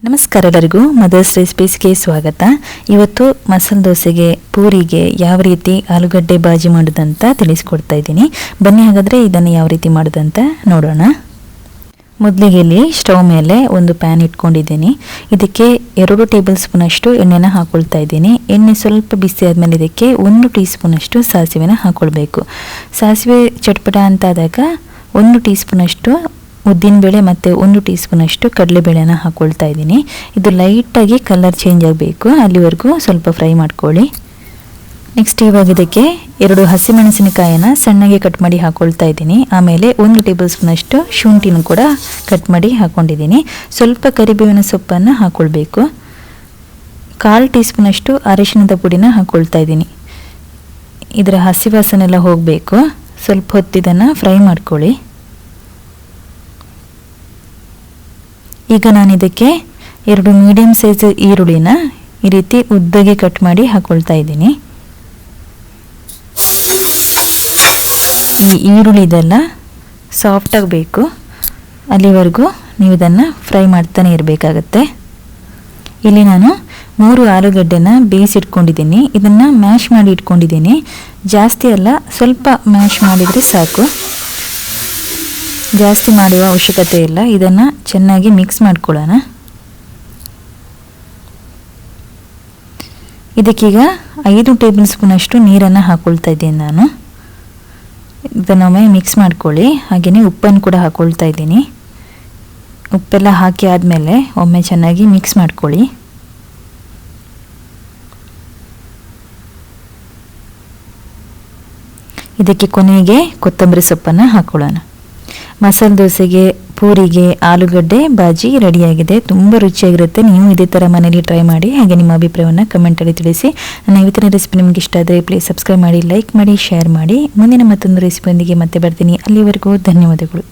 ನಮಸ್ಕಾರ ಎಲ್ಲರಿಗೂ ಮದರ್ಸ್ ರೆಸಿಪೀಸ್ಗೆ ಸ್ವಾಗತ. ಇವತ್ತು ಮಸಾಲೆ ದೋಸೆಗೆ ಪೂರಿಗೆ ಯಾವ ರೀತಿ ಆಲೂಗಡ್ಡೆ ಬಾಜಿ ಮಾಡೋದಂತ ತಿಳಿಸ್ಕೊಡ್ತಾ ಇದ್ದೀನಿ. ಬನ್ನಿ ಹಾಗಾದರೆ ಇದನ್ನು ಯಾವ ರೀತಿ ಮಾಡೋದಂತ ನೋಡೋಣ. ಮೊದಲಿಗೆ ಇಲ್ಲಿ ಸ್ಟವ್ ಮೇಲೆ ಒಂದು ಪ್ಯಾನ್ ಇಟ್ಕೊಂಡಿದ್ದೀನಿ. ಇದಕ್ಕೆ 2 ಟೇಬಲ್ ಸ್ಪೂನ್ ಅಷ್ಟು ಎಣ್ಣೆನ ಹಾಕೊಳ್ತಾ ಇದ್ದೀನಿ. ಎಣ್ಣೆ ಸ್ವಲ್ಪ ಬಿಸಿ ಆದಮೇಲೆ ಇದಕ್ಕೆ 1 ಟೀ ಸ್ಪೂನ್ ಅಷ್ಟು ಸಾಸಿವೆನ ಹಾಕೊಳ್ಬೇಕು. ಸಾಸಿವೆ ಚಟ್ಪಟ ಅಂತಾದಾಗ 1 ಟೀ ಸ್ಪೂನ್ ಅಷ್ಟು ಉದ್ದಿನಬೇಳೆ ಮತ್ತು 1 ಟೀ ಸ್ಪೂನ್ ಅಷ್ಟು ಕಡಲೆಬೇಳೆನ ಹಾಕ್ಕೊಳ್ತಾ ಇದ್ದೀನಿ. ಇದು ಲೈಟಾಗಿ ಕಲರ್ ಚೇಂಜ್ ಆಗಬೇಕು, ಅಲ್ಲಿವರೆಗೂ ಸ್ವಲ್ಪ ಫ್ರೈ ಮಾಡ್ಕೊಳ್ಳಿ. ನೆಕ್ಸ್ಟ್ ಇವಾಗ ಇದಕ್ಕೆ 2 ಹಸಿಮೆಣಸಿನಕಾಯಿನ ಸಣ್ಣಗೆ ಕಟ್ ಮಾಡಿ ಹಾಕ್ಕೊಳ್ತಾ ಇದ್ದೀನಿ. ಆಮೇಲೆ 1 ಟೇಬಲ್ ಸ್ಪೂನ್ ಅಷ್ಟು ಶುಂಠಿನೂ ಕೂಡ ಕಟ್ ಮಾಡಿ ಹಾಕ್ಕೊಂಡಿದ್ದೀನಿ. ಸ್ವಲ್ಪ ಕರಿಬೇವಿನ ಸೊಪ್ಪನ್ನು ಹಾಕ್ಕೊಳ್ಬೇಕು. 1/4 ಟೀ ಸ್ಪೂನ್ ಅಷ್ಟು ಅರಿಶಿಣದ ಪುಡಿನ ಹಾಕ್ಕೊಳ್ತಾ ಇದ್ದೀನಿ. ಇದರ ಹಸಿ ವಾಸನೆಲ್ಲ ಹೋಗಬೇಕು. ಸ್ವಲ್ಪ ಹೊತ್ತು ಇದನ್ನು ಫ್ರೈ ಮಾಡ್ಕೊಳ್ಳಿ. ಈಗ ನಾನು ಇದಕ್ಕೆ 2 ಮೀಡಿಯಮ್ ಸೈಜ್ ಈರುಳ್ಳಿನ ಈ ರೀತಿ ಉದ್ದಗೆ ಕಟ್ ಮಾಡಿ ಹಾಕೊಳ್ತಾ ಇದ್ದೀನಿ. ಈ ಈರುಳ್ಳಿ ಇದೆಲ್ಲ ಸಾಫ್ಟ್ ಆಗಬೇಕು, ಅಲ್ಲಿವರೆಗೂ ನೀವು ಇದನ್ನು ಫ್ರೈ ಮಾಡ್ತಾನೆ ಇರಬೇಕಾಗತ್ತೆ. ಇಲ್ಲಿ ನಾನು 3 ಆಲೂಗಡ್ಡೆನ ಬೇಯಿಸಿಟ್ಕೊಂಡಿದ್ದೀನಿ. ಇದನ್ನು ಮ್ಯಾಶ್ ಮಾಡಿ ಇಟ್ಕೊಂಡಿದ್ದೀನಿ. ಜಾಸ್ತಿ ಅಲ್ಲ, ಸ್ವಲ್ಪ ಮ್ಯಾಶ್ ಮಾಡಿದರೆ ಸಾಕು, ಜಾಸ್ತಿ ಮಾಡುವ ಅವಶ್ಯಕತೆ ಇಲ್ಲ. ಇದನ್ನು ಚೆನ್ನಾಗಿ ಮಿಕ್ಸ್ ಮಾಡ್ಕೊಳ್ಳೋಣ. ಇದಕ್ಕೀಗ 5 ಟೇಬಲ್ ಸ್ಪೂನ್ ಅಷ್ಟು ನೀರನ್ನು ಹಾಕ್ಕೊಳ್ತಾ ಇದ್ದೀನಿ ನಾನು. ಇದನ್ನೊಮ್ಮೆ ಮಿಕ್ಸ್ ಮಾಡ್ಕೊಳ್ಳಿ. ಹಾಗೆಯೇ ಉಪ್ಪನ್ನು ಕೂಡ ಹಾಕ್ಕೊಳ್ತಾ ಇದ್ದೀನಿ. ಉಪ್ಪೆಲ್ಲ ಹಾಕಿ ಆದಮೇಲೆ ಒಮ್ಮೆ ಚೆನ್ನಾಗಿ ಮಿಕ್ಸ್ ಮಾಡ್ಕೊಳ್ಳಿ. ಇದಕ್ಕೆ ಕೊನೆಗೆ ಕೊತ್ತಂಬರಿ ಸೊಪ್ಪನ್ನು ಹಾಕ್ಕೊಳ್ಳೋಣ. ಮಸಾಲೆ ದೋಸೆಗೆ, ಪೂರಿಗೆ ಆಲೂಗಡ್ಡೆ ಬಾಜಿ ರೆಡಿಯಾಗಿದೆ. ತುಂಬ ರುಚಿಯಾಗಿರುತ್ತೆ. ನೀವು ಇದೇ ಥರ ಮನೇಲಿ ಟ್ರೈ ಮಾಡಿ. ಹಾಗೆ ನಿಮ್ಮ ಅಭಿಪ್ರಾಯವನ್ನು ಕಮೆಂಟಲ್ಲಿ ತಿಳಿಸಿ. ನನ್ನ ಇವತ್ತಿನ ರೆಸಿಪಿ ನಿಮಗೆ ಇಷ್ಟ ಆದರೆ ಪ್ಲೀಸ್ ಸಬ್ಸ್ಕ್ರೈಬ್ ಮಾಡಿ, ಲೈಕ್ ಮಾಡಿ, ಶೇರ್ ಮಾಡಿ. ಮುಂದಿನ ಮತ್ತೊಂದು ರೆಸಿಪಿಯೊಂದಿಗೆ ಮತ್ತೆ ಬರ್ತೀನಿ. ಅಲ್ಲಿವರೆಗೂ ಧನ್ಯವಾದಗಳು.